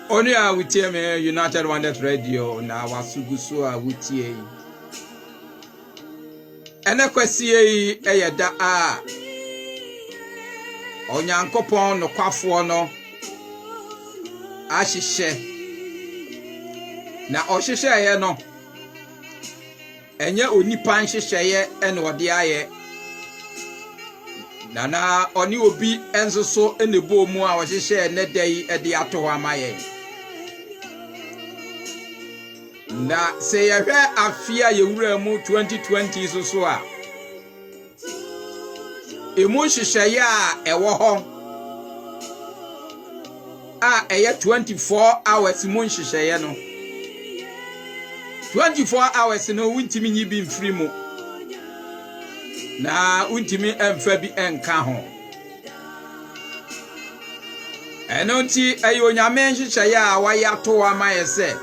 Only a wutie me United Wonders Radio na wasugusu a wutie. Ene kwasie yi eyeda a Onyankopon no kwafo no ahihye na ohihye ye no enye onipa nhihye ye ene ode aye na oni obi enso so enebo mu a ohihye ne dai ede ato amaye na se yehwe afia yewura mu 2020 so a emu nhihye a ewo ho a eye 24 hours mu nhihye no 24 hours no wuntimi nyi bi mfiri mu na wuntimi emfa bi enka ho enonti ayo nyame nhihye a wayato amaye se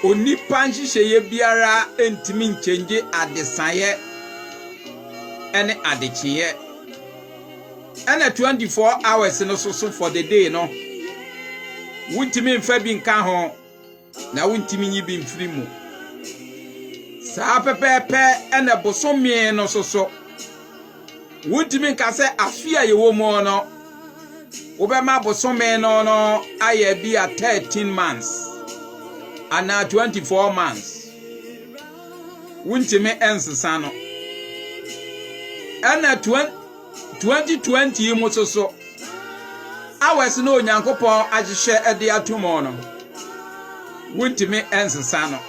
onipa nhihye biara entimi nchenje adesaye ene adechiye ene 24 hours no so for the day no wuntimi mfa bi nka ho na wuntimi nyi bi mfiri mu sa pepepe ene bosomie no so wuntimi nka se afia ye wo mu no obema bosomie no aye bi a 13 months ana 24 months wuntimi ensesa no ene 2020 mu so awes no Onyankopon agihye ede atomo no wuntimi ensesa no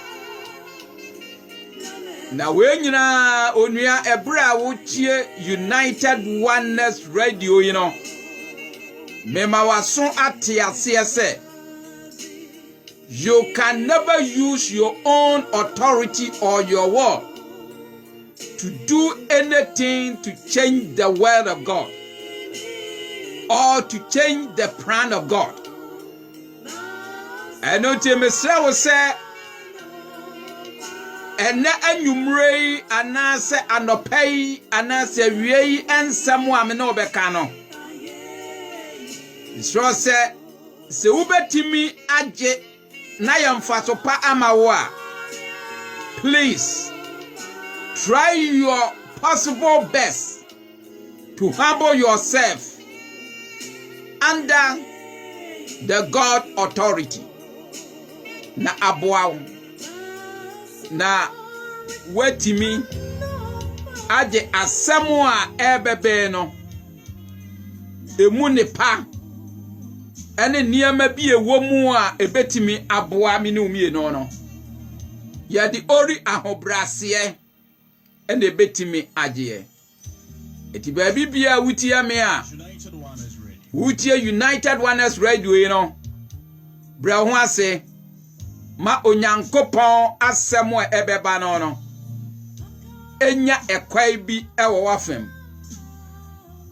na we nyina onua ebra wochie United Oneness Radio you know mema waso atiase se you can never use your own authority or your word to do anything to change the word of God or to change the plan of God. And not to Messiah say, and na anumrei anase anopei anase wiei ensamo ameno bekano. So say se ubetimi aje na yamfaso pa amawa. Please try your possible best to humble yourself under the God authority. Na aboa na wetimi aje asemu a ebebe no emu ne pa ene niama bi ewo mu a ebetimi aboa mi ne umie no ya di ori ahobrase ene ebetimi aje eti ba bibia wutia me a wutia United Oneness Radio you know bra ho ase ma Onyankopon asemo ebeba no enya ekwai bi ewo wafem.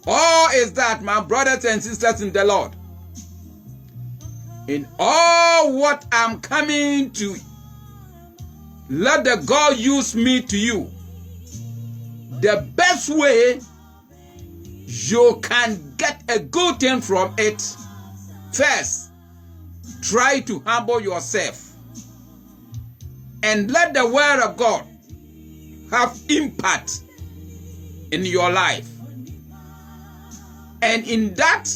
All is that, my brothers and sisters in the Lord, in all what I'm coming to, let the God use me to you. The best way you can get a good thing from it, first, try to humble yourself and let the word of God have impact in your life. And in that,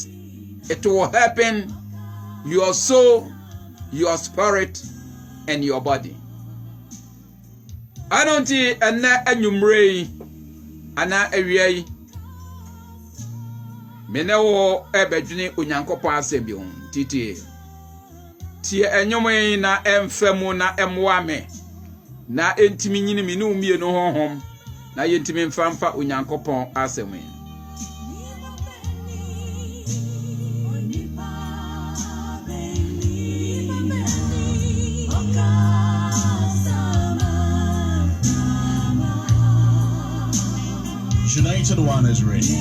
it will happen your soul, your spirit, and your body. I don't see ana anyumrei ana awiai menewo ebedwene Onyankopon asɛm ho titi tie enyomai na emfemu na emwa me na entimi nyini me ne umie no honhom na yentimi mfamfa Onyankopon asɛm ho. United Oneness Radio.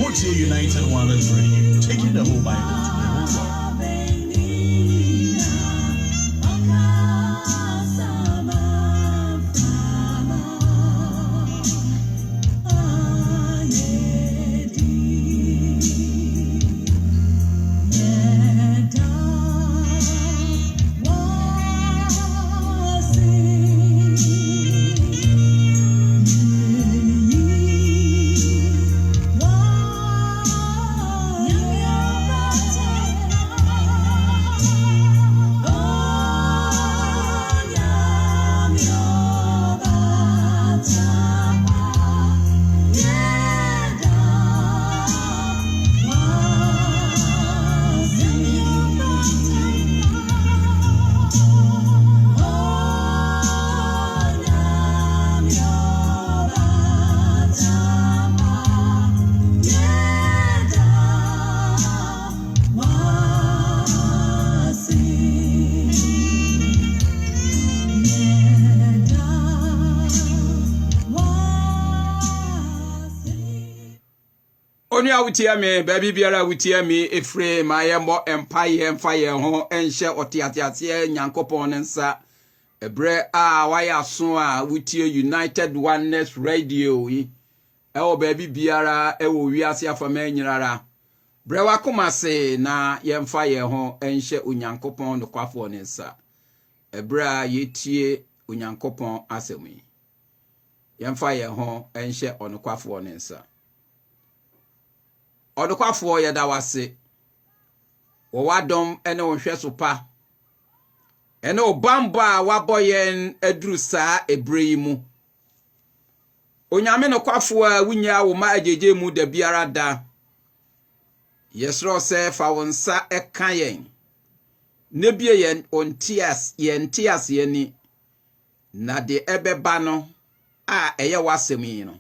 What's your United Oneness Radio? Taking the whole Bible to the whole world. Onu a wutia me baby biara wutia me efre ma ye mo empire mfa ye ho enhye otiatiate Nyankopon nsa ebre a waya so a wutie United Oneness Radio yi ewo baby biara ewo wiase afama nyirara bre wakoma se na ye mfa ye ho enhye Onyankopon nokwafo nsa ebre a yetie Onyankopon asemi ye mfa ye ho enhye onokwafo nsa Odokwafo yeda wase wo wadom ene wo hwe so pa ene obamba waboyen aduru saa ebre mu onyame no kwafo a wunya wo ma ajeje mu da biara da yesro se fa wonsa eka yen ne bie yen ontias ye ni na de ebeba no a eye wasem yi no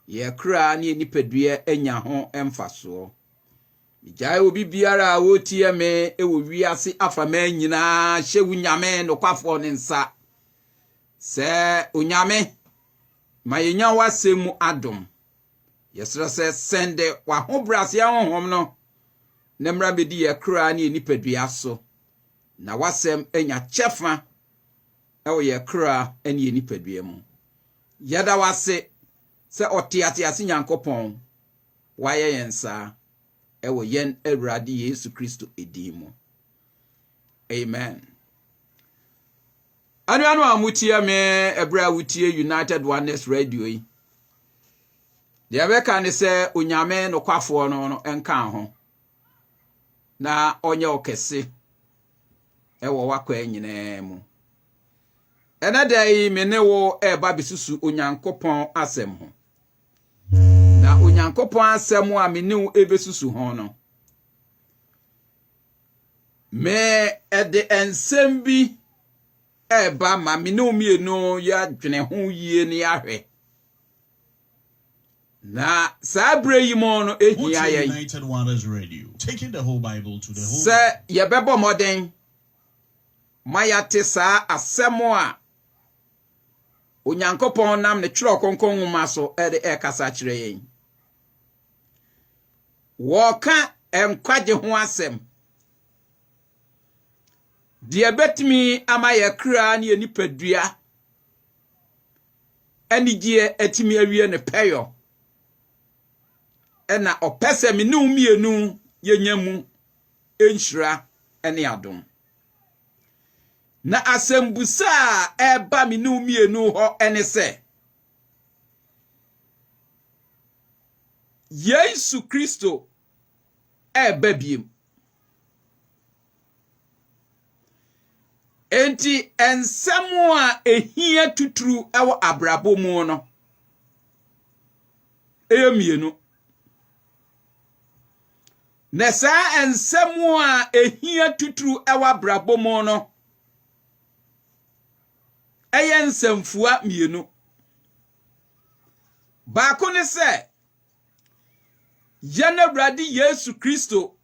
ye kra ni nipadua enya ho emfaso ijai obi biara wotie me ewo wiase afama nyina hye wunyame no kwafo ne nsa se unyame ma yenya wasemu adom yesra se sende wa hobrase ahom no nemra bedi ye kra ni nipadua so na wasem enya chefa ewo ye kra eni nipadua mu yada wase se otiatiase Nyankopon waye yensa ewo yen Awurade Yesu Kristo edimu. Amen. Anu amutie me ebra wutie United Oneness Radio yi. De abeka ne se onyame no kwafo no enka ho. Na onye okese ewo wakwa nyina mu. Enadai me ne wo eba bisusu Onyankopon asem ho. Na Onyankopon asem a menu ebesusu ho no me ede ensem bi eba ma menu mienu ya dwene ho yie ni ahwe na sabre yi mo no ehia yen United Oneness Radio, taking the whole Bible to the whole se ye bebo moden maya te sa asem a Onyankopon nam ne twiro konkon nwoma so ede ekasa kire yen woka enkwaje ho asem de betimi ama ye kra ne nipadua anigie atimi awie ne peyo ena opese me ne umienu yenyamu enhira ene adom na asembusa eba me ne umienu ho ene se Yesu Kristo ebabiem enti ensemu a ehia tuturu ewo abrabo mu no eyemienu na saa ensemu a ehia tuturu ewo abrabo mu no eyensemfua mienu baako ne se Yana Bradi Yesu Kristo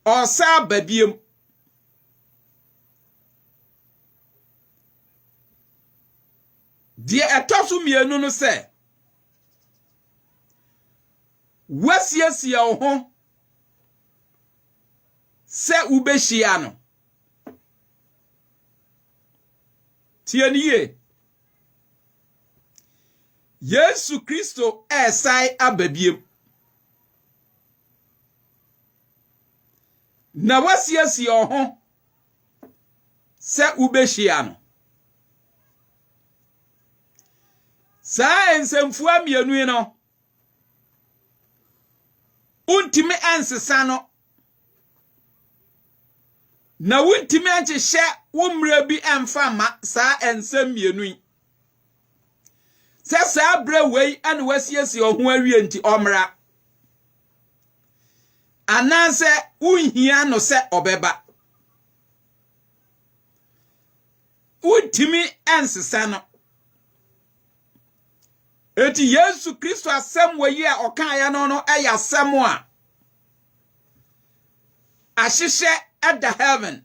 osa babiem die etosu mienu no se wasiesia ho se ubehia no tieniye Yesu Kristo esai ababiem na wasiesie ho se ubehia no sa ensemfua mienu no untimi ansesa no na untimi anchehye womra bi emfa ma sa ensem mienu se sa bre wei ane wasiesie ho awie nti omra ananse unhia no se obeba untimi ansesa no eti Yesu Kristo asem wei a okan ya no eya asem a ahihye at heaven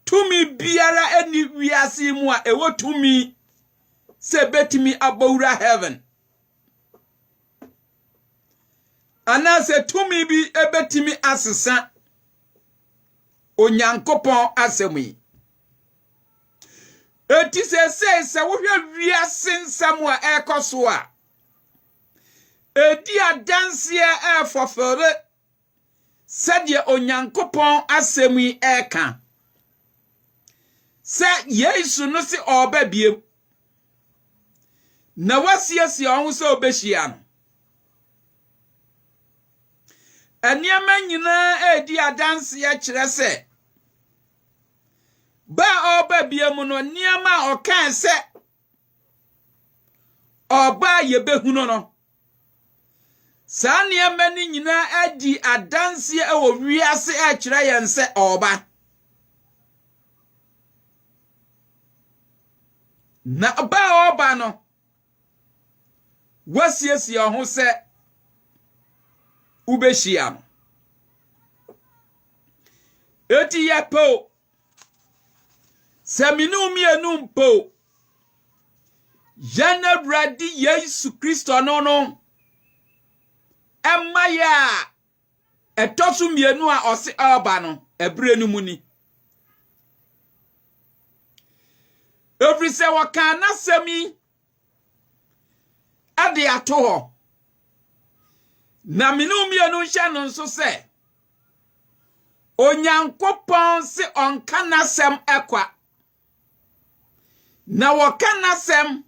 tumi biara eni wiase mu a ewo tumi se betimi abawura heaven anase tumi bi ebetimi asesa onyankopon asemi eti se wo hwe wiase nsam a ekoso a edi adanse e fofore sadie onyankopon asemi eka se Yesu no si oba biem na wasiasi ohun se obehia no eniema nyina edi adanse ya kire se ba oba biem no niema okan se oba yebehuno no sa niema ni nyina edi adanse e wo wiase e kire yen se oba na ba oba no wasiasi ohun se ubeshia no eti ye po seminu mienu mpo jana bradi Yesu Kristo no emaya etosu mienu a osi oba no ebre nu muni every se wakana semi ade ato ho na minu mienu hye no nso se onyankopon se onka nasem ekwa na woka nasem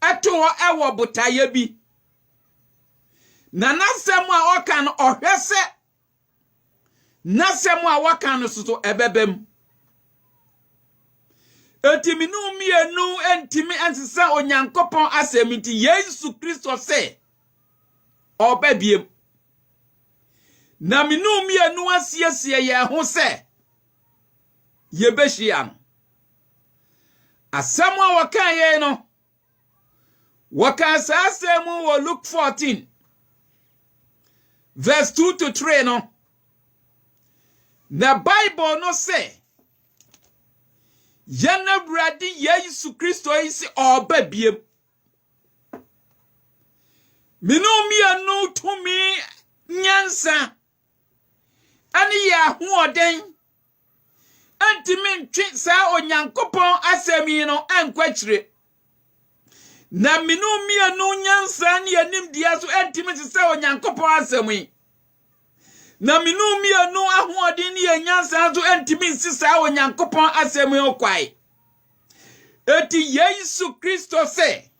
eto ho ewo botaye bi na nasem a woka no ohwese nasem a woka no soso ebebem etiminu mienu entimi ansesa onyankopon asemiti Yesu Kristo se obabiem na minu mienu asiesie ye ho se yebehia no asemu a wakan ye no wakan sa asemu wo Luke 14 verse 2 to 3 no na Bible no se yana bradi Yesu Kristo isi obabiem minu mienu tumi nyansa ani ya huoden antimi ntwe sa onyankopon asemi no ankwachire na minu mienu nyansa ni anim dia so antimi sa onyankopon asemi na minu mienu ahoɔden ni nyansa so antimi sa onyankopon asemi okwai eti Yesu Kristo se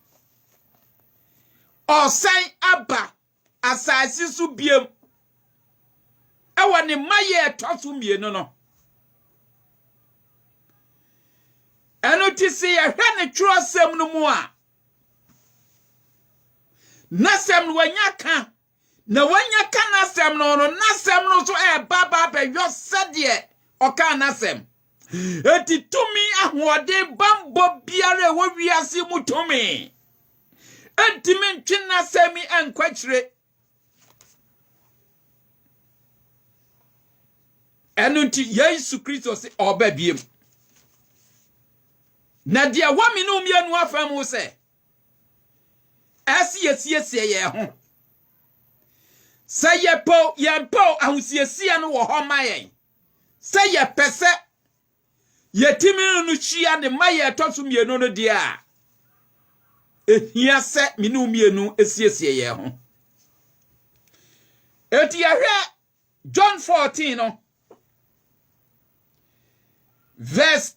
osan aba asasi su biem ewa ne maye tosu mienu no eno ti se ye hwe ne twosem no mu a nasem no wanyaka na wanyaka nasem no nasem no so e baba be yo sede oka nasem eti tumi ahoɔde bambo biare wo wiase mu tumi entimi ntwena semi ankwachire enunti Yesu Kristo se obabiem na dia wa minu mienu afam se asiesie ye ho say ye po ahusiesie no wo ho mayen say ye pese ye timi no hia de maye toso mienu no dia ehia se minu mienu esiesie ye ho eti ya hwe John 14 no verse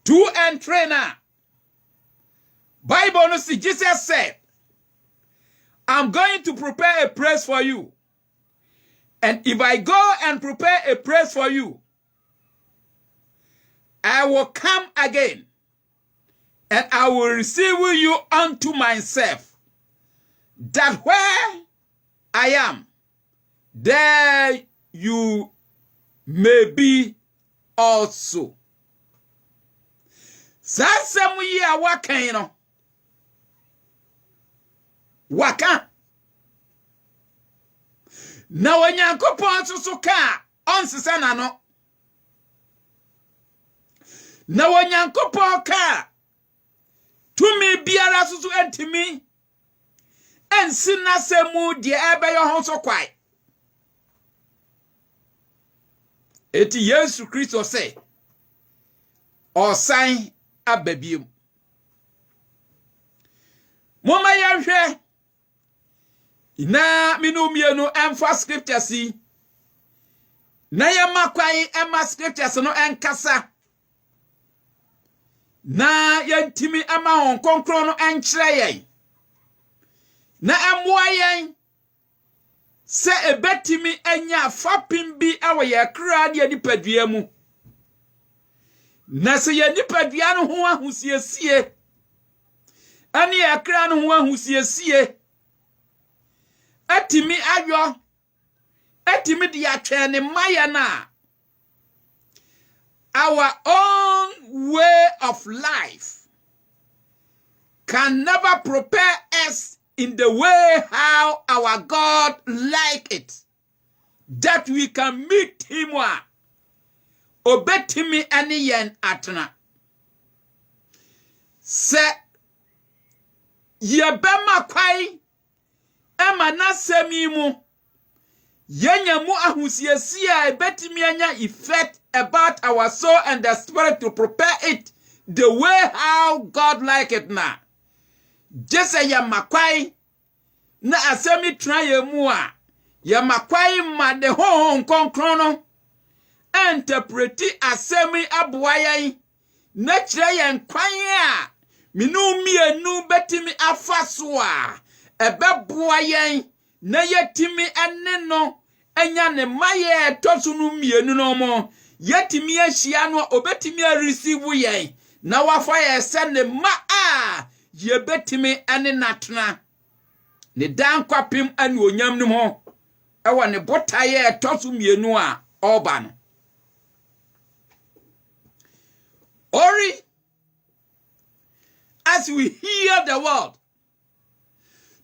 2 and 3 now. Bible no see Jesus said, I'm going to prepare a place for you. And if I go and prepare a place for you, I will come again and I will receive you unto myself, that where I am, there you may be also. Sasamu yi a wakan no waka na onyankopon susu ka onsesa na no na onyankopon ka tumi biara susu entimi ensi n'asɛmu de ɛbɛyɛ ho so kwai eti Yesu Kristo sɛ ɔsan ababiem moma yɛhwɛ na minumienu ɛmfa scriptures yi na yɛma kwai ɛma scriptures no ɛnkasa na yɛntimi ɛma hon konkron no ɛnkyerɛ yɛn na ɛmmoa yɛn sɛ ebetimi anya fapim bi ɛwɔ yɛ kra ne nipadua mu na sɛ yɛ nipadua no ho ahosiesie ɛne yɛ kra no ho ahosiesie atimi ayɔ atimi de atwɛn ne maya na our own way of life can never prepare us in the way how our God like it, that we can meet him wa obetimi ani yen atna se yebema kwai ema nasemi mu yenya mu ahusiesia ebetimi anya effect about our soul and the spirit to prepare it the way how God like it na just say ya makwai na asemi try ye mu a ya makwai ma de ho konkron no interpreti asemi aboayan na kire ye kwan a minu mienu betimi afaso a ebeboayan na yetimi ene no enya ne maye tosu no mienu no mo yetimi ahia no obetimi receive yen na wafa ye se ne ma a ye betimi ene natena ne dan kwapem ane onyam nim ho ewo ne botaye tosu mienu a oba no ori as we hear the word,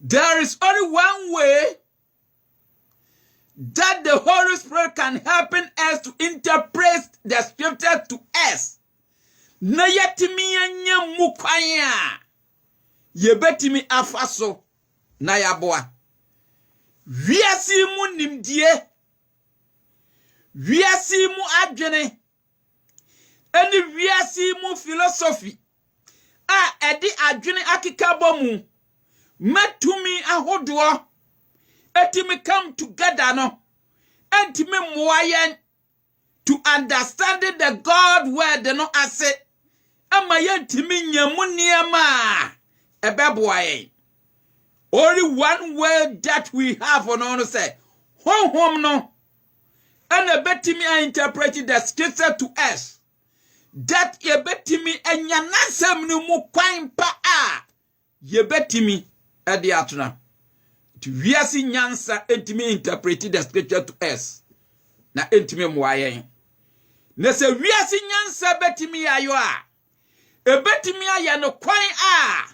there is only one way that the Holy Spirit can help us to interpret the scripture to us. Na yetimi anya mukwanya yebetimi afaso na yaboa. Wiasi mu nimdie, wiasi mu adwene, eni wiasi mu philosophy a edi adwene akikabo mu metumi ahodo etimi come together no entimi moayen to understand the God word no ase ama yentimi nyamu niema ebeboayen. Only one word that we have on no say hom no and ebetimi interpret the scripture to us that yebetimi enya nasem no mu kwan pa a yebetimi edi atuna to wiasi nyansa entimi interpret the scripture to us na entimi moayen na se wiasi nyansa betimi ayo a ebetimi aye no kwan a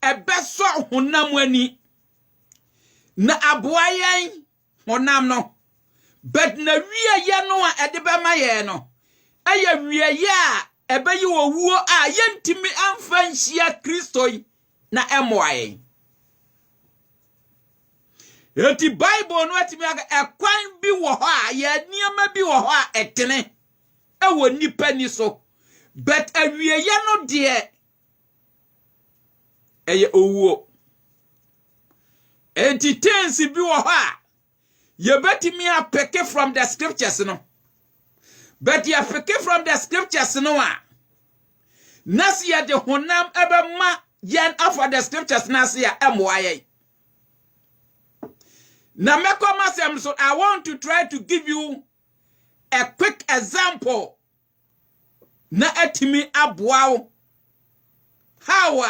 ebeso honam ani na aboayen honam no bet na wiye no a edebema ye no aya wiye a ebeyi owuo a yentimi amfa nhia Kristo na emoayen. Eti Bible no atimi aga ekwan bi wo ho a ye niema bi wo ho a etene ewo nipa ni so but awiye no de eye owuo enti tense bi wo ho a ye betimi apeke from the scriptures no but ye apeke from the scriptures no a nasi ye de honam ebema yen after the scriptures nasi ya emoaye. Now, so I want to try to give you a quick example. Na etimi abwao. How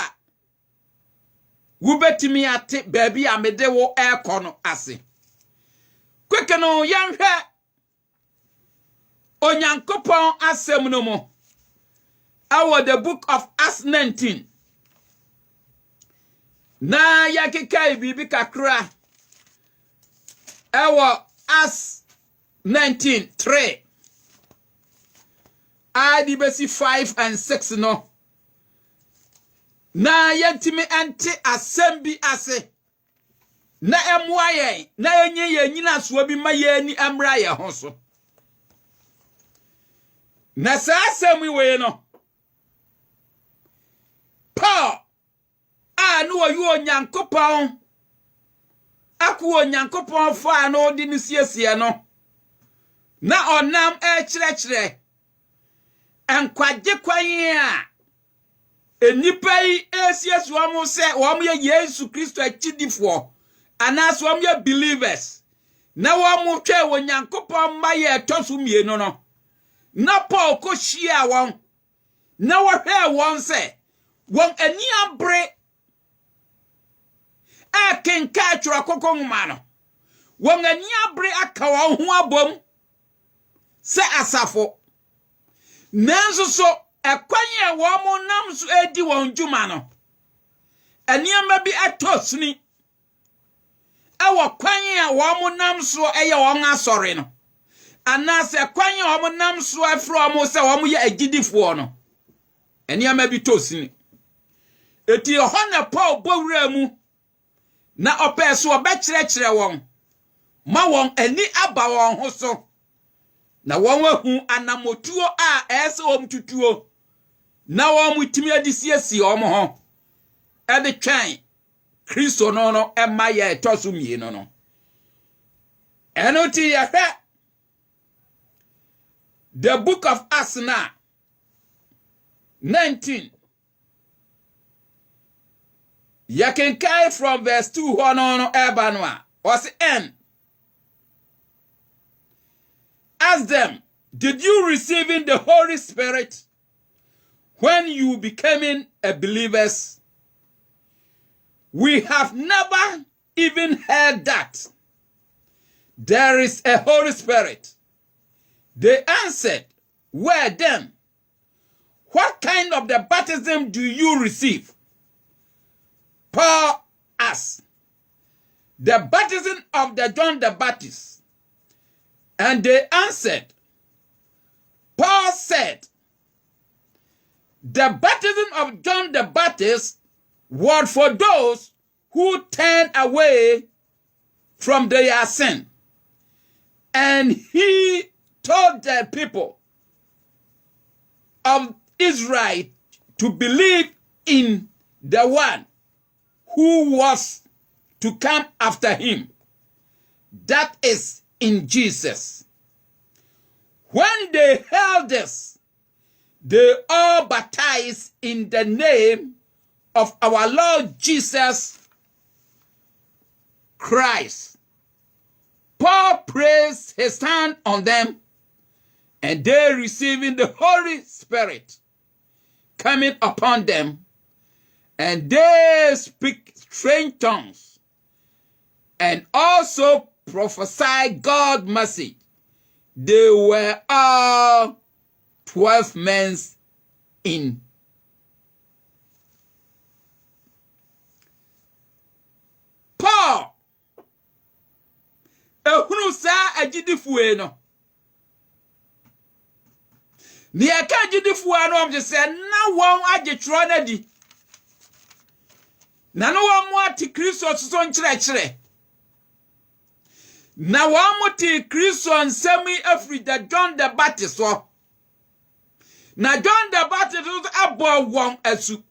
wubetimi ate baby amede wo aircon ase. Quick no yanhwe onyankopon asem no mo. Our the book of Acts 19. Na yakeka bibi kakra. Our Acts 19:3. Adibesi 5 and 6 no. Na yentimi ante asembi ase. na emwa yen na enye ye nyina so bi ma ye ni amra ye ho so na sa asemi we no Paul anu oyu onyankopon aku onyankopon fa no di ni siesie no na onam kire enkwaje kwan a enipa yi esiesu omo se wo mo ye Yesu Kristo achidifo anaso wo mo ye believers na wo mo twa onyankopon ma ye tosu mienu no na Paul ko hia won na wo hwe won se won ani abre akenka atwa kokko nwuma no won ani abre aka won ho abom se asafo nanso so ekwanye wo mo nam so edi won djuma no eniema bi atosni ewo kwanye wo mo nam so eye won asore no anase kwanye wo mo nam so afro mo se wo mo ye agidifo no eniema bi tosni eti hona Paul bowura mu na opeso obekire won ma won ani aba won ho so na won wahu anamotuo a ese omtutuo na won mutimi adisiesi omo ho e de twan Kristo no ema ye tosu mienu no enoti ya hwe the book of Acts 19 yakenkai from verse 2 hono ebanwa was end. Ask them, did you receive the Holy Spirit when you becoming a believers? We have never even heard that there is a Holy Spirit. They answered, well then, what kind of the baptism do you receive? Paul asked, the baptism of the John the Baptist. And they answered, Paul said, the baptism of John the Baptist was for those who turned away from their sin. And he told the people of Israel to believe in the one who was to come after him. That is in Jesus. When they heard this, they all baptized in the name of our Lord Jesus Christ. Paul placed his hand on them, and they receiving the Holy Spirit coming upon them, and they speak strange tongues, and also prophesy God's message. They were all 12 men in. Paul ehunu sa agidifuwe no ni aka agidifuwa no omje se na won agitro na di na no won mu ati Kristo so nkyerɛkyerɛ na won mu ti Kristo nsɛmi afri da John the Baptist so na John the Baptist abo won asu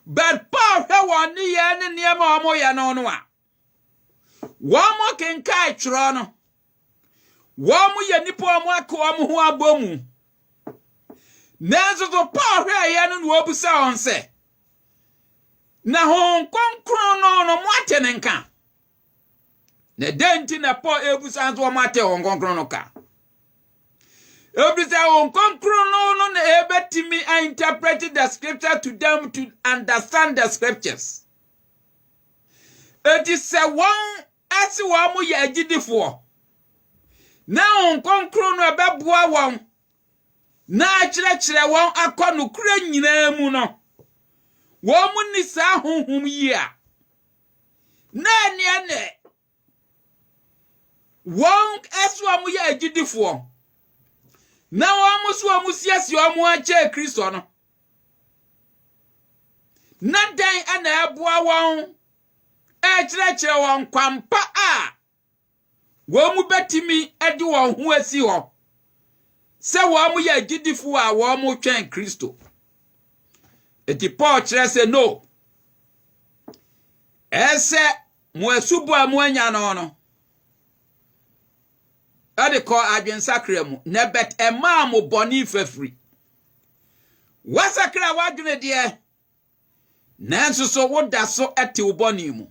but Paul hwe won ni ye ne niema omo ye no no a won mo kenkai twro no won mo ye nipa omo aka omo ho abomu nanso to Paul hwe ye no no obusa on se na hon konkron no mo atene nka na denti na Paul ebusa nso mo ate hon konkron no ka ebisa hon konkron no na ebetimi I interpret the scripture to them to understand the scriptures. It is a one as one mo ye agidifo na hon konkron no ebeboa won na akyerɛkyerɛ won akɔ no kura nyina mu no won mu ni sa honhom yi a na ene won aswa mo ye agidifo na won mu so mu siasi o mu ache Kristo no na dan ana aboa won kyerɛkyerɛ wɔn kwampa a wɔn mu betimi edi wɔn ho asi hɔ sɛ wɔn mu yɛ agidifo a wɔn mu twɛn Kristo. Eti Paul kyerɛ sɛ no ɛsɛ mo asubo a mo anya no ade kɔ adwensakra mu na bet ɛma mo bɔne fafiri wasakra wadwene deɛ nanso so woda so ɛte wo bɔne mu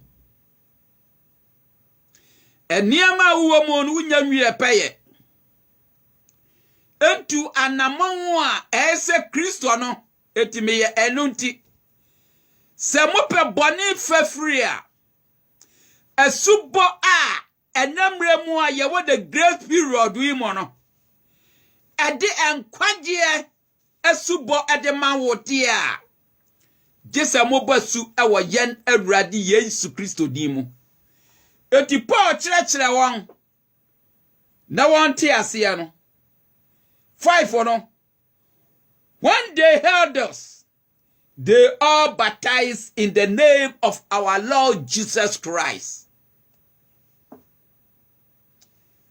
ɛniɛma wo mu no wonya nwie pɛyɛ entu anamon a ɛsɛ Kristo no etimi yɛ ɛnunti sɛ mo pɛ bɔne fafiri a asubo a enamre mu a yewo the grace period wi mo no ede enkwagye asubo ede ma wote a gese mo basu ewo yen awurade Yesu Kristo din mu eti Paul kyerɛkyerɛ wɔn na wɔn te ase no 5 no when they heard us they all baptized in the name of our Lord Jesus Christ.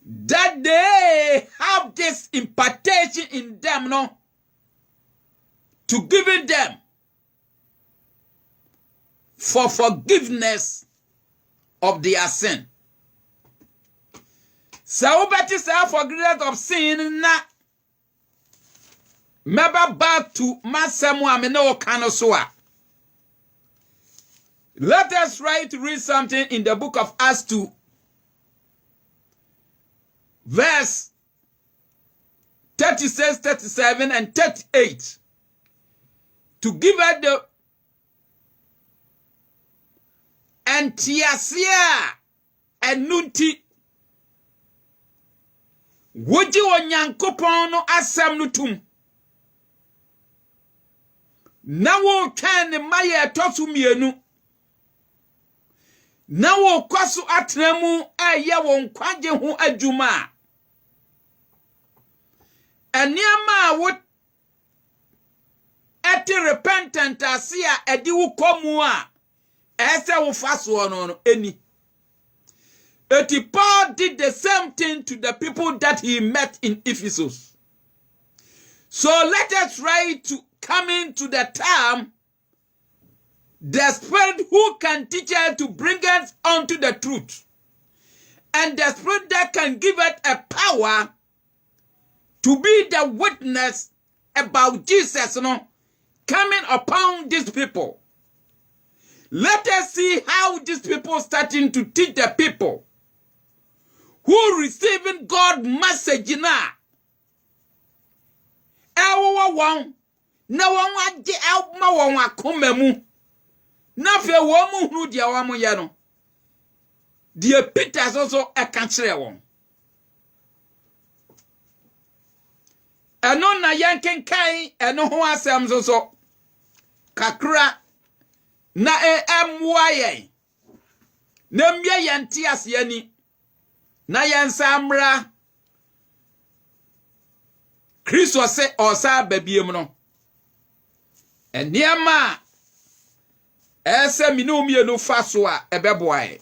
That they have this impartation in them, no, to giving them for forgiveness of their sin. So better say forgiveness of sin na meba back to masemu ameno kanosoa. Let us try to read something in the book of Acts 2. Verse 36, 37, and 38 to give us the antiasia and nunti woji onyankopon no asem no tum na wo twan ne maye tosu mienu na wo kwaso atramu eye won kwagye ho adwuma eniama wo eti repentant asia edi wo komu a ese wo faso no eni eti Paul did the same thing to the people that he met in Ephesus. So let us try to come into the term the Spirit who can teach us to bring us unto the truth, and the Spirit that can give us a power to be the witness about Jesus, coming upon these people. Let us see how these people starting to teach the people who receiving God message now. Ewo won na won agye ma won akoma mu na fe wo mu hunu dia wa mu ye no die Peter so eka kire won eno na yanken kai eno ho asem so kakra na emwa ye na mbie yente ase ani na yensa mra Kristo se osa babiem no eniema ese minumie no faso a ebeboae.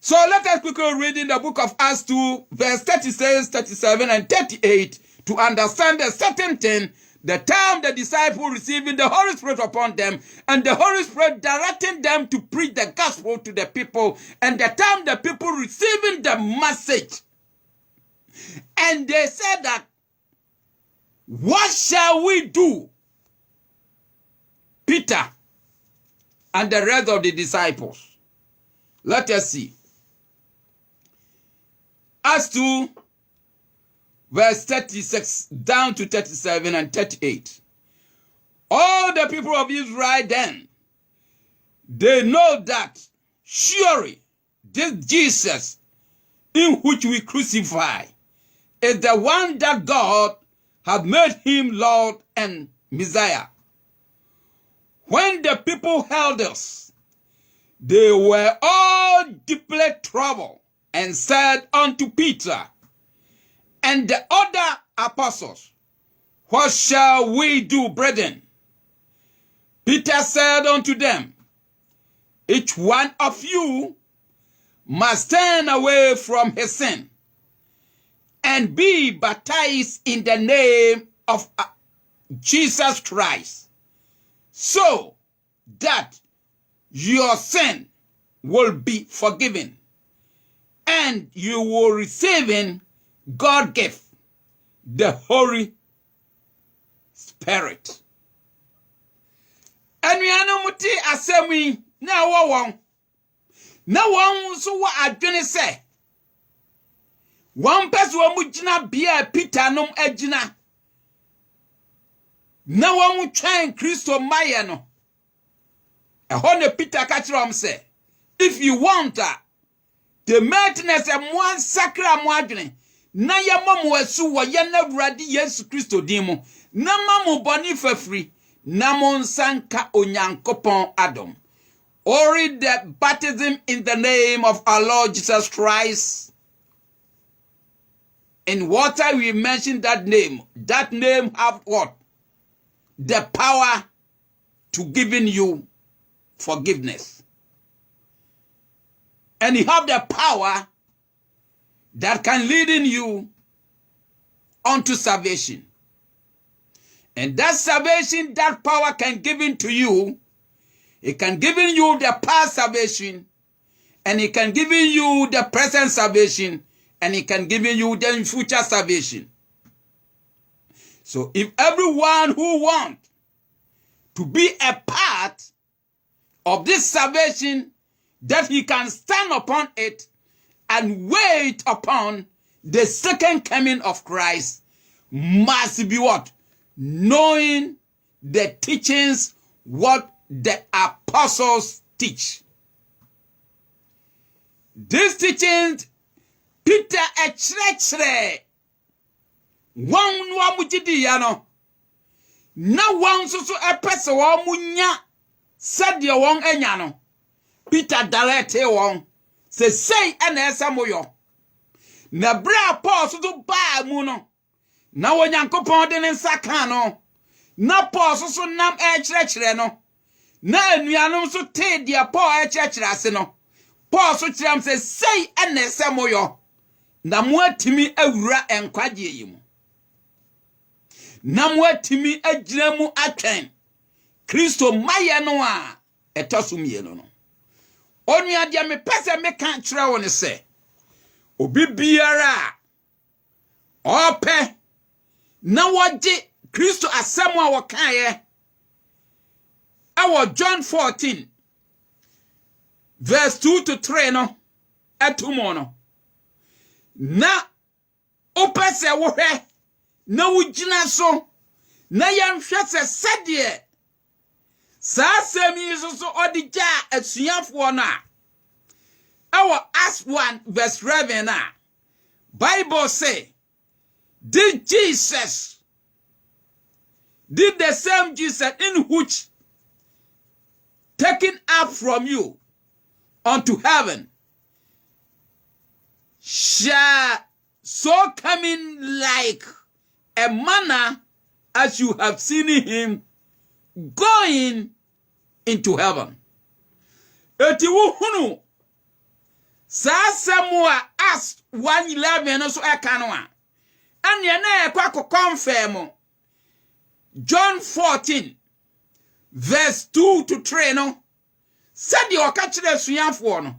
So let us quickly read in the book of Acts 2 verse 36, 37 and 38 to understand a certain thing, the time the disciples receiving the Holy Spirit upon them and the Holy Spirit directing them to preach the gospel to the people, and the time the people receiving the message. And they said that, what shall we do? Peter and the rest of the disciples. Let us see. Acts 2, verse 36 down to 37 and 38. All the people of Israel then, they know that surely this Jesus in which we crucify is the one that God had made him Lord and Messiah. When the people held us, they were all deeply troubled and said unto Peter and the other apostles, what shall we do, brethren? Peter said unto them, each one of you must turn away from his sin and be baptized in the name of Jesus Christ, so that your sin will be forgiven and you will receive in God's gift, the Holy Spirit. And we are not asemi na wawon so wa adwene se one person wa mugina bia Peter nom agina na wa mu twan Kristo maye no ehon ne Peter ka kire am say, if you want the maintenance and one sacra mo adwene na ye mamu asu wo ye na Awurade Yesu Kristo din mu na mamu boni fafiri na mon sanka onyankopon adom. Or the baptism in the name of our Lord Jesus Christ. In water we mentioned that name. That name have what? The power to giving you forgiveness. And you have the power that can lead in you unto salvation. And that salvation, that power can give into you. It can give in you the past salvation, and it can give in you the present salvation, and it can give in you the future salvation. So if everyone who wants to be a part of this salvation, that he can stand upon it and wait upon the second coming of Christ, must be what? Knowing the teachings, what the apostles teach. These teachings, Peter echere one wa mujidi yano na wan so epese wa munya sade won anya no Peter direct won say ana esamoyo na bra Paul so ba mu no na wonyankopon de ne nsa no na Paul so nam echere no na anuanom so te dia Paul echere ase no Paul so kiram say ana esamoyo na mo atimi awura enkwagye yimu na mo atimi agyina mu atwen Kristo maye no a etosumie no onua dia me pese me kan kire won se obi biara ope na woje Kristo asem a wokan ye awo John 14 verse 2 to 3 no atumo no na opese wo hwe na wugina so na yanhwe se sede sa semi so odija asuafo na our Acts 1 verse 11 na Bible say did the same Jesus in which taken up from you unto heaven shall so coming like a manner as you have seen him going into heaven. Eti wuhunu sa Samuel Acts 1:11 so ekanwa anya na ekwa confirm John 14 verse 2 to 3 no said the okachire suyanfo no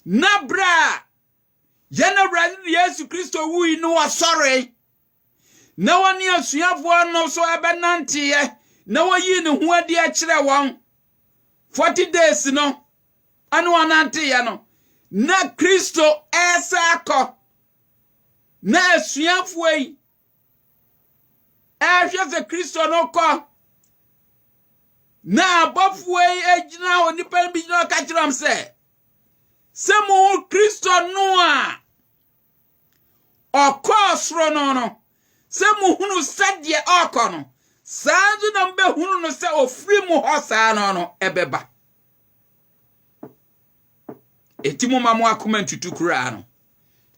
na bra yana bra Yesu Kristo wu no asore na woni asuyanfo no so ebenante ye na wayi ne ho adi akire won 40 days no anu anante ye no na Kristo esako na asuyanfo yi ehwe Kristo no ko na bofu yi ejina onipa bi no ka kiram se mu Kristo no a okosro no se mu hunu sadie okono sanzu na mbe hunu no se ofri mu hosa no ebeba etimu mamu akoma ntutu kura no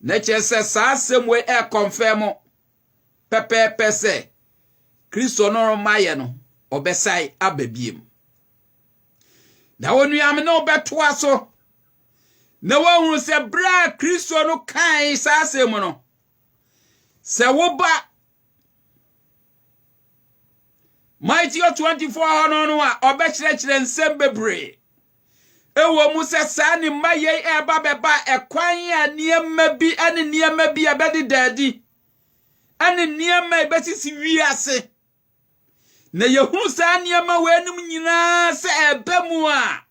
na chese sa asemwe confirm pepe se Kristo no maye no obesai ababiem na wonu am na obeto aso na wahunu se bra Kristo no kan sa asem no se wo ba Matthew 24 no a obekire nsem bebre ewo mu se sa ni maye eba beba ekwan a niema bi ane niema bi abedi dadi ane niema ebesisi wiase na yehunu sa niema wenum nyina se eba mu a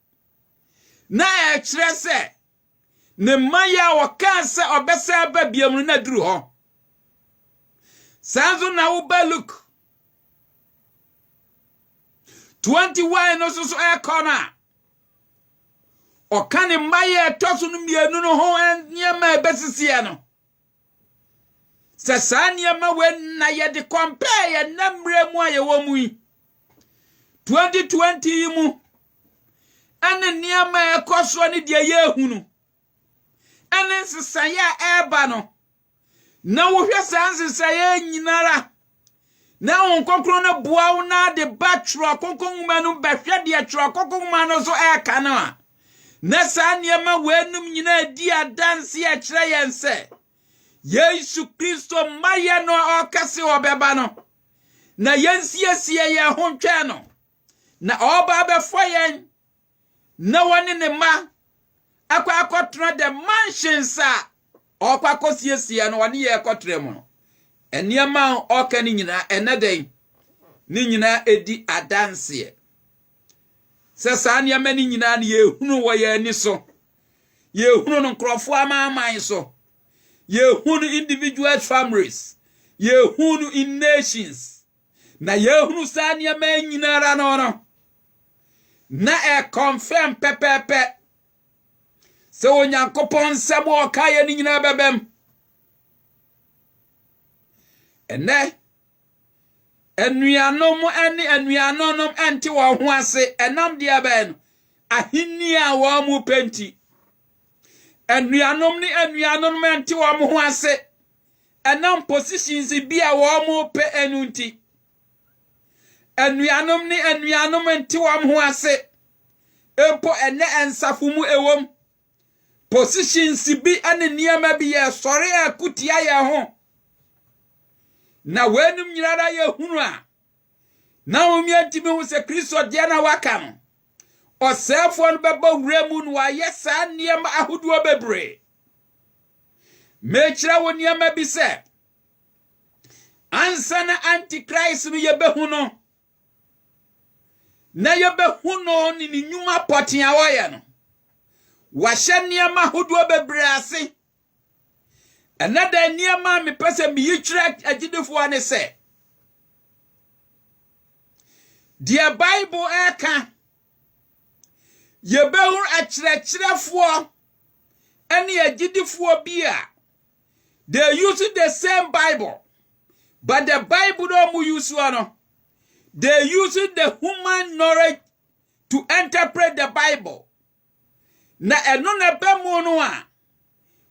na ekire se ne maya waka se obesa ba biam na duru ho sanzo na wo ba look 21 no so e corner o kan maya toso no mienu no ho niema ebesisi no se sa niema wen na ye de compare ye namre mu aye wo mu 2020 mu ane niema ekoso ni de ye hunu ane sisaya eba no na wo hwe sansisaya nyinara na onkokro na boawo na de batro konkonguma no behwe de atro konkonguma no so eka no a na sa niema wenum nyina di adanse a kire yense Yesu Kristo maya no okase obeba no na yensiesie ye hontwe no na oba befo yen na woni ne ma akwa the mansions a okwa kosiesie no woni ye kotre mu no eniema oka ni nyina eneden ni nyina edi adanse se sa niema ni nyina na ye hunu wo ye ni so ye hunu no nkrofo amaman so ye hunu individual families ye hunu in nations na ye hunu sa niema nyina ra no na confirm pepepe se onyankopon sebo kaye ni nyina bebem ene enuanom ani enuanom enti wo ho ase enam dia ben ahinni a wo mu penti enuanom ni enuanom enti wo ho ase enam positions bi a wo mu pe enunti enuanom ni enuanom enti wo ho ase empo ene ensafo mu ewom positions bi ane niema bi ye sore akutia ye ho na wenum nyirara ye hunu a na omiantimi hu se Kristo de na waka no osefo no beba wuremu no aye sa niema ahoduo bebre mechira wo niema bi se ansa na antichrist no ye behu no na ye behu no ni nyuma poten a wo ye no wahye niema ahoduo bebre ase another niema me pese me yitire agidefo ane se the Bible eka ye behun akirechirefo ane agidefo bia they use the same Bible but the Bible don't use one they use the human knowledge to interpret the Bible na eno na bemu no a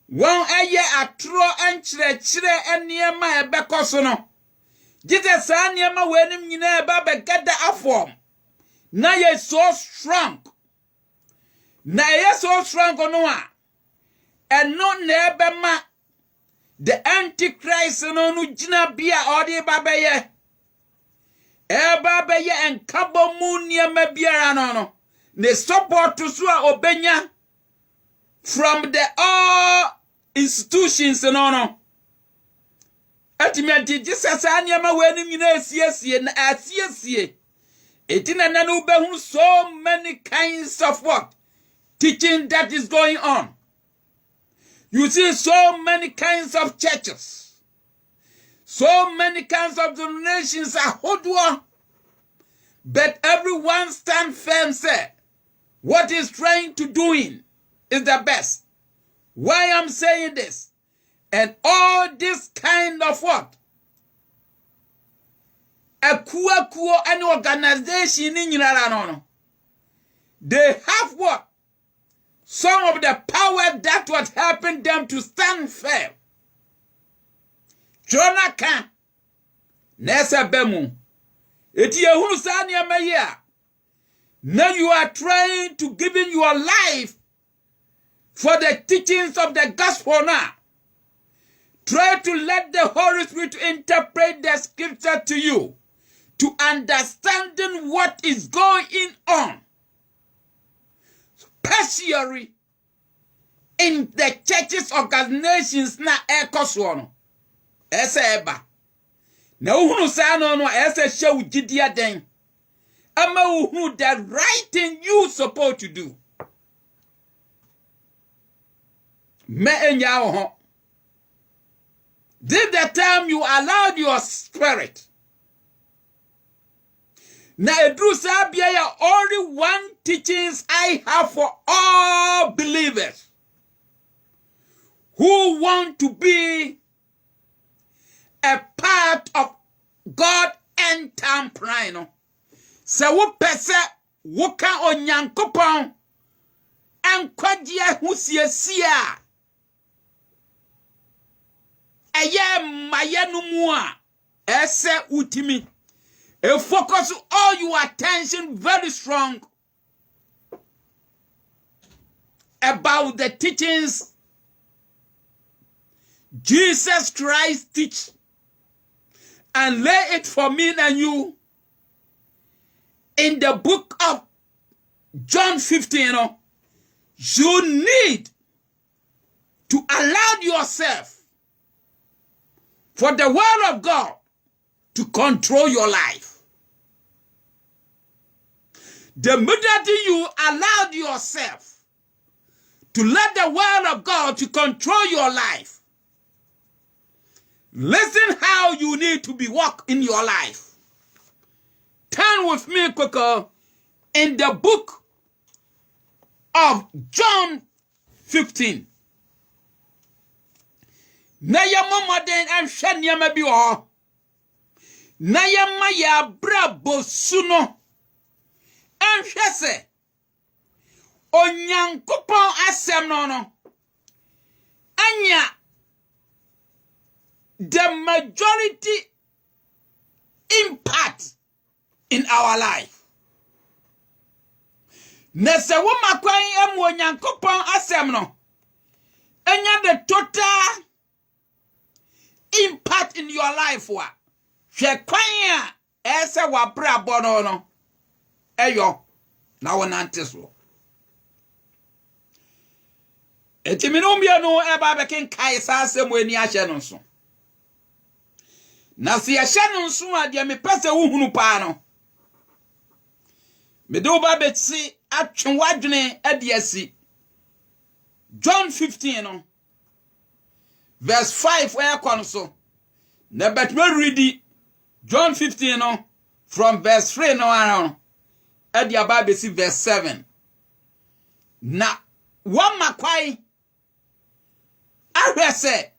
won aye atro enchirechire eniema ebekoso no Jesus aniema wenim nyina eba begada afom na ye so strong no a eno na ebema the antichrist no gina bia odi babeye eba beye enkabo mu niema biara no ne support so a obenya from the all institutions no ultimately Jesus aniema wenim nyina asiesie na asiesie etina na no behun so many kinds of what teaching that is going on. You see so many kinds of churches, so many kinds of denominations are hodwa, but everyone stand firm say what is trying to doing is the best. Why I'm saying this? And all this kind of what? A kuo an organization in no. They have what? Some of the power that would helping them to stand firm. Jonaka Nessa Bemu. Eti ehunu sa niema ye. Now you are trying to give in your life for the teachings of the gospel now. Try to let the Holy Spirit interpret the scripture to you, to understanding what is going on. Especially in the churches, organizations na ekoso no. Ese eba. Na uhunu sa no ese show gidia den. Ama uhunu the right thing you supposed to do. Me enya ho. This the time you allowed your spirit. Na edru sabia ya only one teachings I have for all believers who want to be a part of God end time plan. So wo pese wo ka onyankopon ankwagye husiesia eye mayenu mu a ese utimi e focus all your attention very strong about the teachings Jesus Christ teach, and lay it for me and you in the book of John 15. You need to allow yourself for the word of God to control your life. The minute you allowed yourself to let the word of God to control your life, listen how you need to be walk in your life. Turn with me quicker in the book of John 15. Na ya mama den anhwe niam bi wo. Na ya ma ya brabo suno. Anhwe se Onyankopon asem no anya the majority impact in our life. Nese wo makwan em Onyankopon asem no anya the total impact in your life wa. Hwe kwan a ese wa bra bono no eyo na wonante so. Etiminumbia no eba bekin kai sa asem wani ahye no so. Na si ahye no so a de me pese wo hunu pa no. Me do ba betsi atwe wadwene adiasi. John 15 no verse 5 where kon so. Na betwe read John 15 no from verse 3 no around. Adia ba besi verse 7. Na one makwai ahwese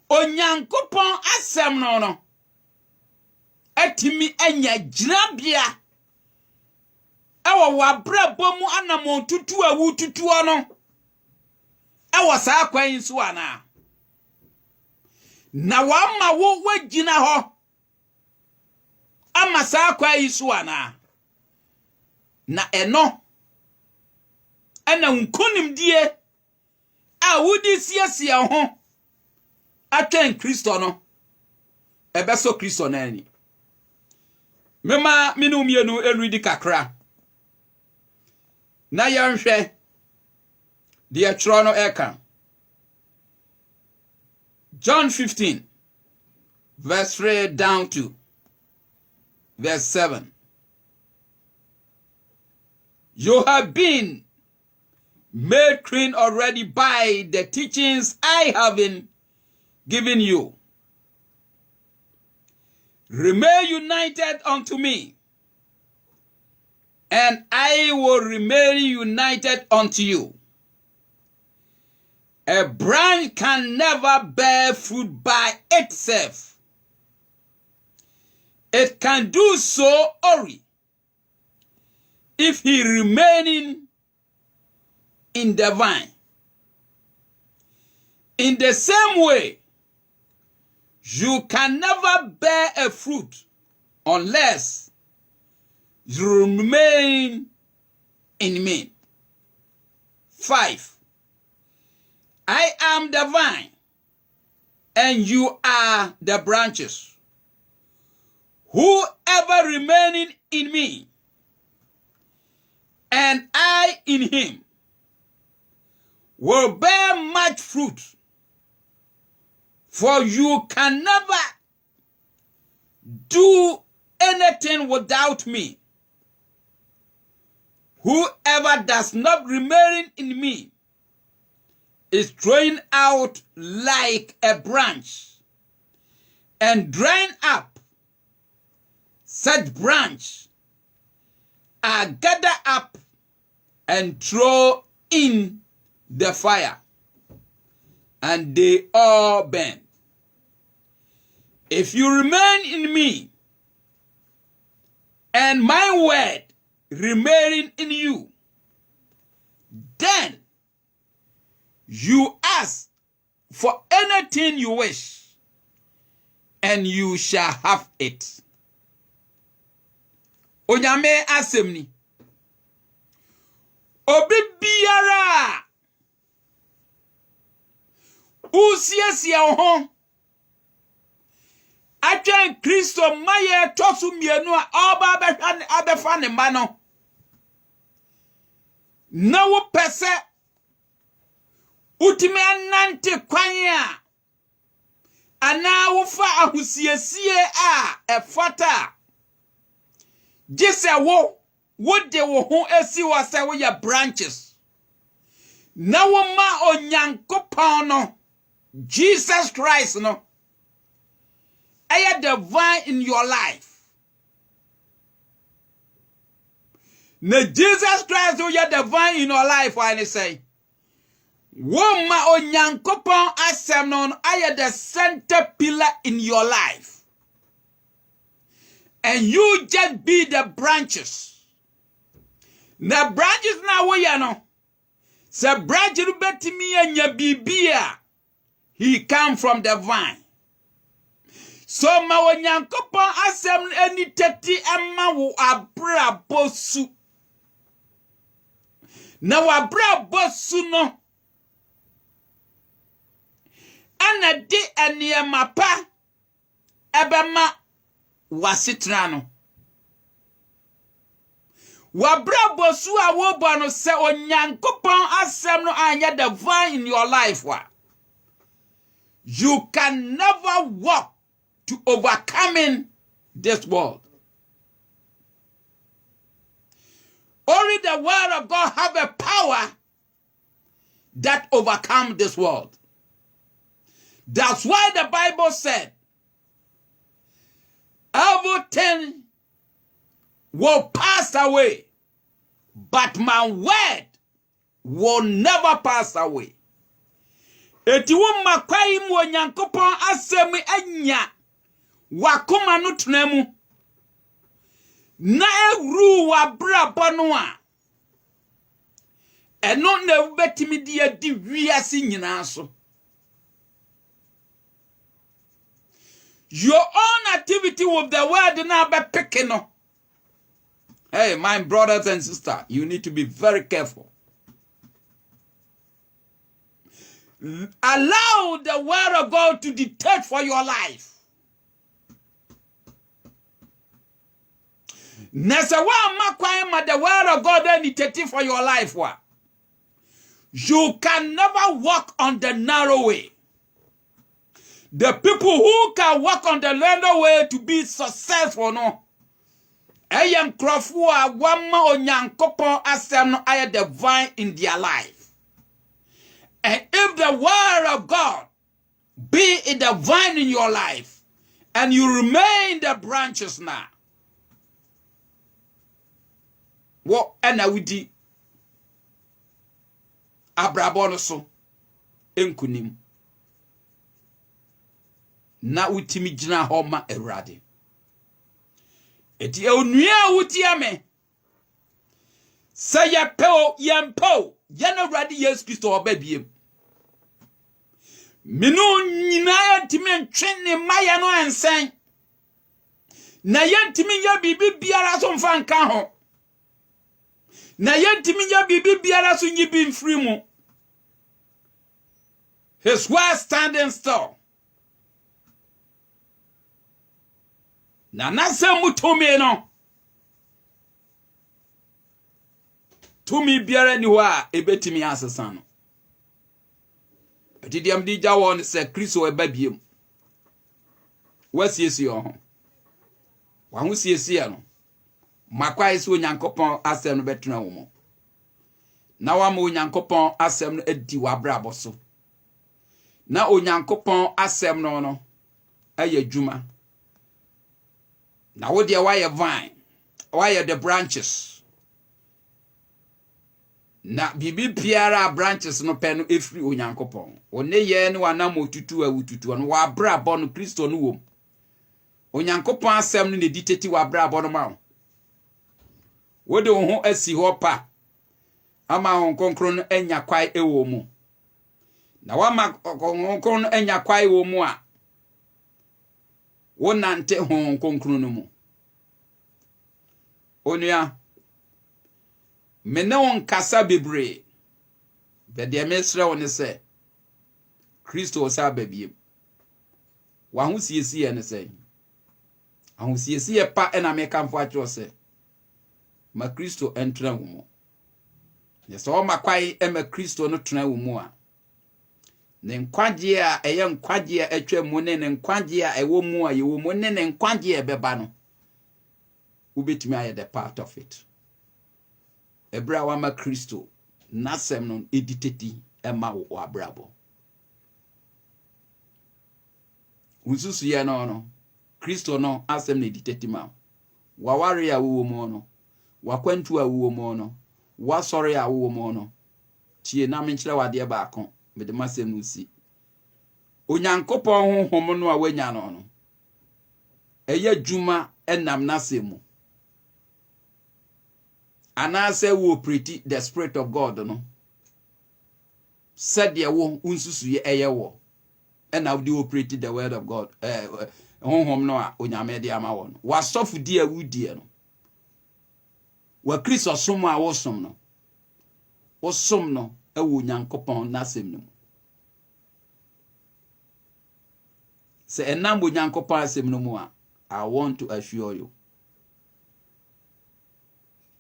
Onyankopon asem no atimi anya girabia ewo wabrabo mu anamon tutu awu tutu no ewo saa kwan so ana na wama wo wagina ho ama saa kwan so ana na eno ana nkonim die a wudi siesie ho atwen Kristo no ebeso Kristo na ani mema minu mienu enridi kakra na yanhwe de atro no eka John 15 verse 3 down to verse 7. You have been made clean already by the teachings I have been given you. Remain united unto me, and I will remain united unto you. A branch can never bear fruit by itself. It can do so only if he remaining in the vine. In the same way, you can never bear a fruit unless you remain in me. 5. I am the vine, and you are the branches. Whoever remaining in me, and I in him, will bear much fruit, for you can never do anything without me. Whoever does not remain in me is thrown out like a branch and drying up. Such branch are gathered up and thrown in the fire, and they all burn. If you remain in me, and my word remaining in you, then you ask for anything you wish, and you shall have it. Onyame asemni. Obi biara usiesie ho atwen Kristo maye tosu mienu a oba behwa abefa ne ma no na wo pese utime anante kwan a ana wo fa ahusiesie a efata gise wo de wo ho esi wo se wo ya branches na wo ma onyankopon no Jesus Christ no aya the vine in your life. Na Jesus Christ who ya the vine in your life, why they say wo ma onyankopon asem no aya the center pillar in your life, and you just be the branches. Na branches na wo ya no se branch no betimi anya bibia, he come from the vine. So ma onyankopon asem eni teti ama wo abra bosu. Na wo abra bosu no ana di eniema pa ebema wasitra no. Wabra bosu a wo bo no se onyankopon asem no anya the vine in your life wa. You can never walk to overcoming this world. Only the word of God have a power that overcome this world. That's why the Bible said everything will pass away, but my word will never pass away. Eti wo makwai mu onyankopon asemi anya wakoma no tunamu na ewru wa brabo no a eno na betimi dia di wiase nyina so. Your own activity with the word na be picking no. Hey, my brothers and sisters, you need to be very careful. Allow the word of God to dictate for your life. Nasa wa makwa the word of God then dictate for your life. You can never walk on the narrow way. The people who can walk on the narrow way to be successful, no. Ayam krofua wama onyankopon asem no aye the vine in their life. And if the word of God be in the vine in your life, and you remain the branches now, what enawidi abrabono so enkunim na utimi gina homa erade. Eti onua wutia me say yempo yana rade Yesu Kristo obabiem. Minu nyina yantimi ntwene maya no ansan na yantimi ya bibi biara so mfa nka ho Na yentimi nya bibi biara so nyi bi mfiri mu. His word standing still. Na nasem tumi no. Tumi biara ni wa ebetimi asesa no. Atidiam di jawo ne se Kristo eba biem. Wasiesie ho. Wa ho siesie no. Makwa isi onyankopon asem no betena wo mo. Na wa ma onyankopon asem no adi wa brabo so. Na onyankopon asem no aye dwuma. Na wo de wa ye vine, wa ye the branches. Na bibi biara branches no pe no efri onyankopon. One ye ne wanam otutu awututu no wa brabo no Kristo no wom. Onyankopon asem no ne diteti wa brabo no ma. Wode wo ho asi ho pa ama ho konkron no anya kwai ewo mu. Na wa ma konkron no anya kwai wo mu a wo nante ho konkron no mu. Onua mene won kasa bebre be de mesre won se Kristo sa babiem wa ho siesie ne se ahụ siesie pa ena me kamfo atro se ma Kristo entra wo mu. Yes o makwai ma Kristo no tena wo mu a ne nkwagye a eye nkwagye a atwa mu ne nkwagye a ewo mu a ye wo mu ne nkwagye a beba no ubetimi aye the part of it. Ebra wa ma Kristo nasem no editeti ema wo abrabo. Unsusu ye no Kristo no asem na editeti ma. Waware ya wo mu no. Wakwantu a wo mu no. Wasore a wo mu no. Tie na menkyere wade ba akon mede masem no si. Onyankopon honhom no a wanya no. Eye dwuma enam nasem mu. Anase wo pretty the Spirit of God no. Said ye wo unsusu ye eye wo. And now do operate the word of God. Honhom no a onyame de ama wo no. Wasofu di awudie no. Wa Kristo som a wo som no. Wo som no ewo Nyankopon nasem no. Se enam Nyankopon asem no mu a I want to assure you.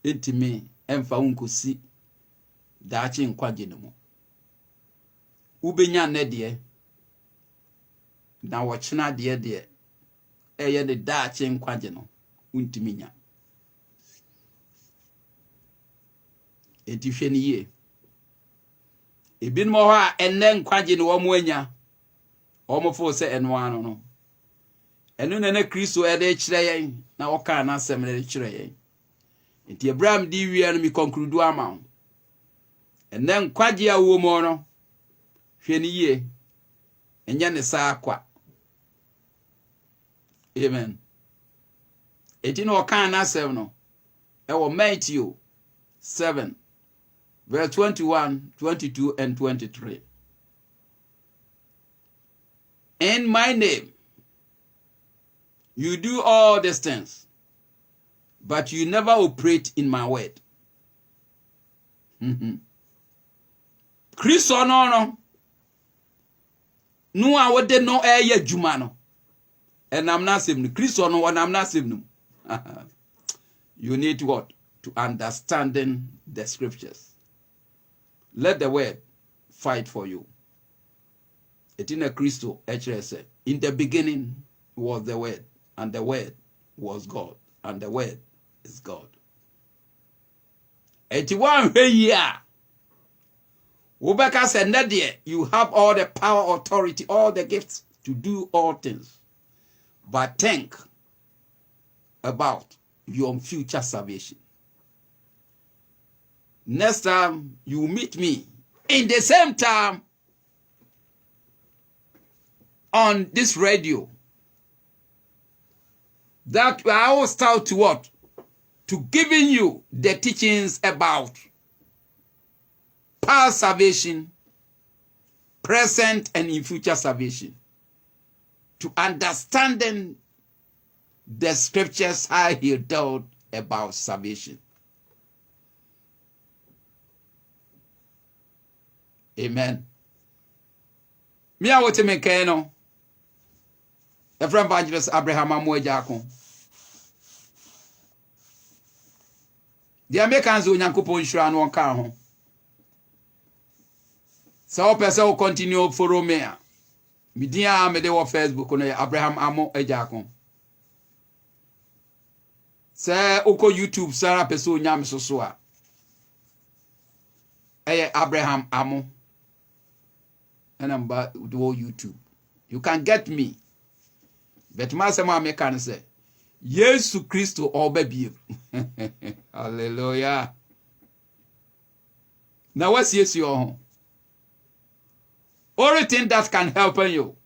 Intime emfa unkosi daachi nkwagye no mu. Ubenya ne de na wochena de eye de daachi nkwagye no untiminya. Etihwe ni ye. Ebinmo ho a enne nkwagye no wo mu anya. Omofo se eno ano no. Enu ne Kristo ede kire yen na woka na asem ne kire yen. Enti Abraham di wi no mi conclude ama. Enne nkwagye a wo mu no. Hwe ni ye. Enya ne sa akwa. Amen. Eti no woka na asem no. Ewo Matthew 7 verse 21, 22 and 23. In my name you do all these things, but you never operate in my word. Kristo no no a wode no eye adwuma no enam na asem no Kristo no wonam na asem no. You need what? To understanding the scriptures. Let the word fight for you. Etina Kristo actually said, in the beginning was the word, and the word was God, and the word is God. 81 year. Ubeka said, Nadia, you have all the power, authority, all the gifts to do all things. But think about your future salvation. Next time you meet me in the same time on this radio, that I will start to what? To giving you the teachings about past salvation, present and in future salvation. To understanding the scriptures how he dealt about salvation. Amen. Me a wote me kan no. Efrem Evangelist Abraham Amoejako. The Americans Onyankopon hira no kan ho. So person will continue follow me. Me dia me dey on Facebook no Abraham Amoejako. Say oko YouTube Sarah person nyam so a. Abraham Amo. And I'm back to YouTube. You can get me. But my son can say, Yesu Christo or baby. Hallelujah. Now what's yes your home? Only thing that can help you.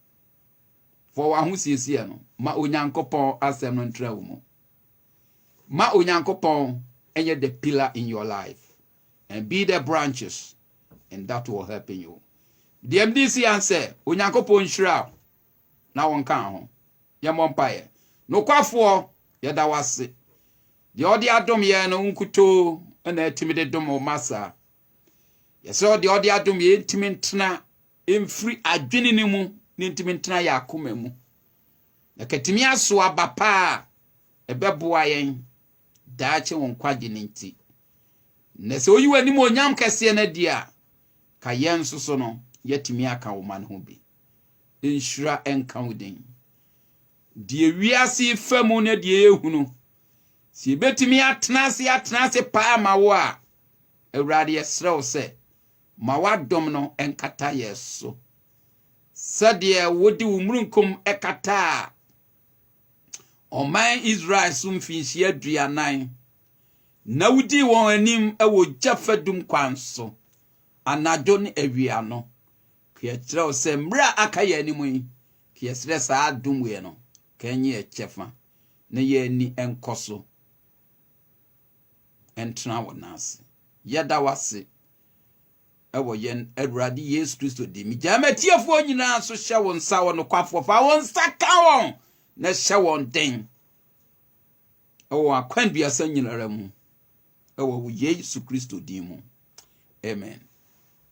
For one who sees here, ma unyankopon asem no ntra mo. Ma unyankopon enye the pillar in your life. And be the branches, and that will help you. The MDC answer, Unyankopon shira, na one can home. Yamompire. No quaffo, yada was it. The audio dom ye no unkuto, and a timid dom o massa. Yes, so the audio dom ye intimate in free adwinimu, nintimentina ya kumemu. Na ketimia swa bapa, ebeboayen, dache wonkwaji ninti. Ne se oyiwa ni mo nyam kese na dia ka yen soso no yetimi aka wo man ho bi inshura enka wodin die wiase famu na die ehunu si betimi atenase pa ma wo a awrade yesrew se ma wadom no enkata yeso sade wodi wumrunkum ekata oman Israel sumfinshi aduanan na wudi won anim ewo jafadum kwanso anadwo ne awia no kietrɛ se mra akaya anim yi kiesre sa adum we no kanye echefa na ye ani enkoso entra wonase yada wase ewo yen Awurade Yesu Kristo di mi jamatiefo nyina so hye won sa won kwafo fa won saka won na hye won den ewo akwan biasa nyinara mu ewo Yesu Kristo di mu. Amen.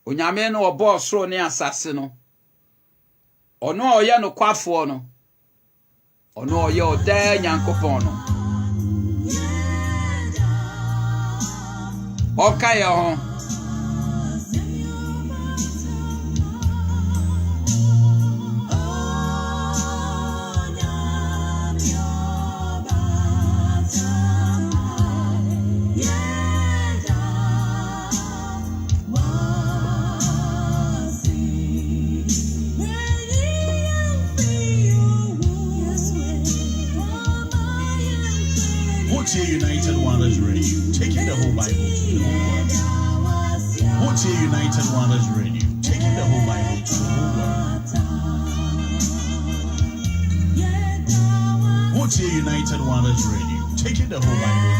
Onyame no obo soro ne asase no ono oye no kwafo no ono oye oda Nyankopon no okaye ho United Waters Radio, taking the whole Bible to the whole world. United Waters Radio, taking the whole Bible to the whole world. United Waters Radio, taking the whole Bible